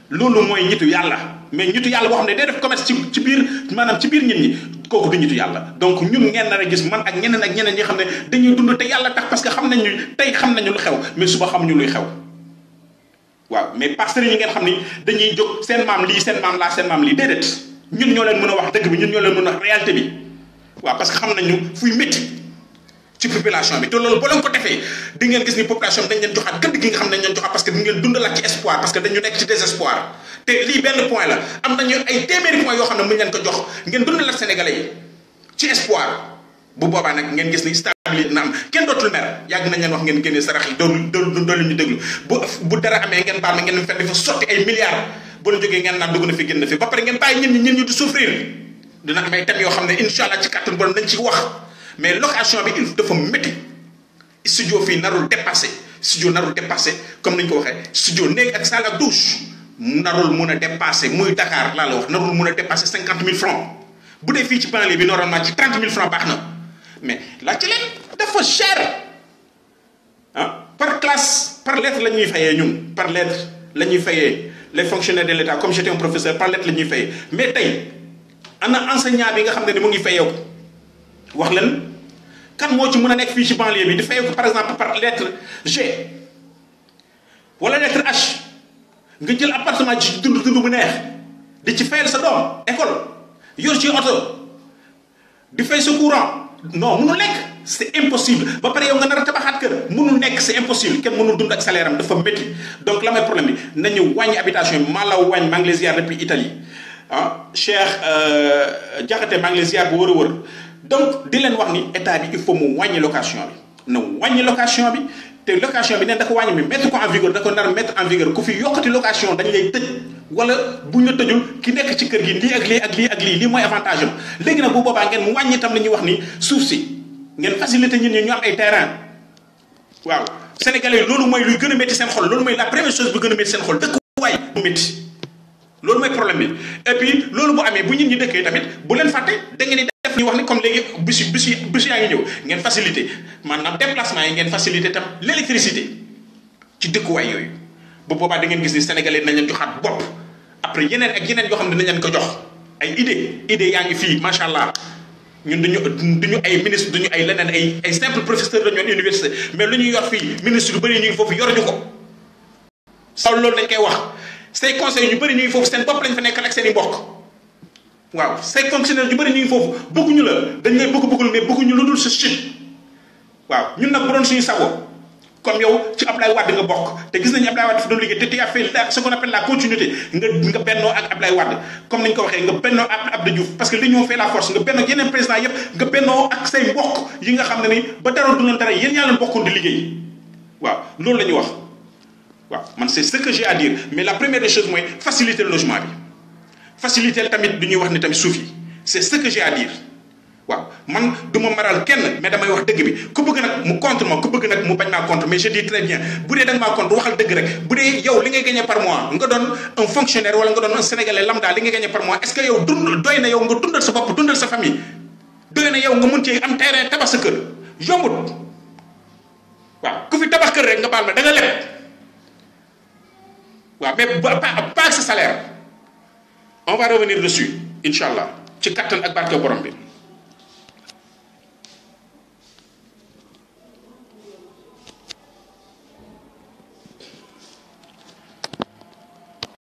Speaker 1: loolu mooy ñitu yàlla mais ñitu yàlla boo xam ne day def commerce ci biir maanaam ci biir nit ñi kooku du ñitu yàlla donc ñun ngeen nar a gis man ak ñeneen ñi xam ne dañuy dund te yàlla tax parce que xam nañu tey xam nañu lu xew mais suba xamuñu luy xew waaw mais pasteurs yi ngeen xam ni dañuy jóg seen maam lii seen maam laa seen maam lii déedéet ñun ñoo leen mën a wax dëgg bi ñun ñoo leen mën a wax réalité bi waaw parce que xam nañu fuy métti ci population bi te loolu boo leen ko defee di ngeen gis ni population bi dañ leen joxaat gëdd gi nga xam ne dañ leen joxaat parce que di ngeen dundalaat ci espoir parce que dañu nekk ci désespoir te lii benn point la am nañu ay téeméeri point yoo xam ne mu leen ko jox ngeen dundalaat sénégalais yi ci espoir bu boobaa nag ngeen gis ni stabilité na am kenn dootul mer yàgg nañ leen wax ngeen génnee sarax yi doolu ñu déglu bu dara amee ngeen baal ma ngeen fekk dafa sotti ay milliards boo leen jógee ngeen naan dugg na fi génn fi ba pare ngeen bàyyi ñun ñi di souffrir dina am ay thèmes yoo xam ne incha allah ci kàttan borom dañ ci wax mais location bi il dafa métti studio fii narul dépassé comme nañ ko waxee studio néeg ak salle ak douche narul mun a dépassé muy Dakar laa la wax narul mun a dépassé 50 000 francs bu dee fii ci banlieue bi normalement ci 30 000 francs baax na mais laajte leen dafa cher ah par classe par lettre la ñuy fayee ñun par lettre la ñuy fayee les fonctionnaires de l'État comme j'étais un professeur par lettre la ñuy fayee mais tey ana enseignant bi nga xam ne ni mu ngi fayee ko wax leen kan moo ci mën a nekk fii ci banlieue bi di fayee ko par exemple par lettre G wala lettre H nga jël appartement ci dund bu neex di ci fayal sa doom école yor ci oto di fay sa courant non mënul nekk c'est impossible ba pare yow nga nar a tabaxaat kër mënul nekk c'est impossible kenn mënul dund ak salaire am dafa métti donc la may problème bi nañu wàññi habitation bi maa la wàññi maa ngi lay ziar depuis Italie ah Cheikh Diakhaté maa ngi lay ziar bu wër a wër donc di leen wax ni état bi il faut mu wàññi location bi na wàññi location bi te location bi neen da ko wàññi mi mettre ko en vigueur da ko nar a mettre en vigueur ku fi yokkati location dañ lay tëj wala bu ñu tëjul ki nekk ci kër gi lii ak lii mooy avantage am léegi nag bu boobaa ngeen mu wàññi itam li ñuy wax ni suuf si ngeen facilité ñun ñu am ay terrain waaw sénégalais loolu mooy luy gën a métti seen xol loolu mooy la première chose bu gën a métti seen xol dëkkuwaay bu métti loolu mooy problème bi et puis loolu bu amee bu ñun ñi dëkkee tamit bu leen fàtte da ngeen di def
Speaker 2: ñu wax ni comme léegi bus yaa ngi ñëw ngeen facilité maanaam déplacement yi ngeen facilité tam l'électricité ci dëkkuwaay yooyu bu boobaa da ngeen gis ni sénégalais nañ leen joxaat bopp après yeneen ak yeneen yoo xam ne dinañ leen ko jox ay idée yaa ngi fii macha allah ñun duñu ay ministre duñu ay leneen ay simple professeur la ñoon université mais lu ñuy yor fii ministre yu bëri ñu ngi foofu yoruñu ko saw loolu dañ koy wax say conseils ñu bëri ñu ngi foofu seen bopp lañ fa nekkal ak seen i mbokk waaw say fonctionnaires yu bëri ñu ngi foofu bëgguñu la dañ lay bëggul mais bëgguñu lu dul sa chute waaw ñun nag bu doon suñu sago comme yow ci Ablaye Wade nga bokk te gis nañu Ablaye Wade dafa doon liggéey te tu as fait ce qu'on appelle la continuité nga bennoo ak Ablaye Wade comme ni ñu ko waxee nga bennoo ak Abdou Diouf parce que l'union fait la force nga bennoo yeneen président yëpp nga bennoo ak say mbokk yi nga xam ne ni ba dara du leen dara yéen ñaa leen bokkoon di liggéey waaw loolu la ñuy wax waaw man c'est ce que j'ai à dire mais la première des choses mooy faciliter le logement bi faciliter tamit du ñuy wax ni tamit suuf yi c'est ce que j'ai à dire waaw man du ma maral kenn mais damay wax dëgg bi ku bëgg nag mu contre ma ku bëgg nag mu bañ maa contre mais je dis très bien bu dee da nga maa contre waxal dëgg rek bu dee yow li ngay gagné par mois nga doon un fonctionnaire wala nga doon un sénégalais lambda li ngay gagné par mois est-ce que yow doy na yow nga dundal sa bopp dundal sa famille doy na yow nga mun cee am terrain tabax sa kër yombut waaw ku fi tabax kër rek nga baal ma da nga leb waaw mais pas ak sa salaire on va revenir dessus incha allah ci kattan ak barke borom bi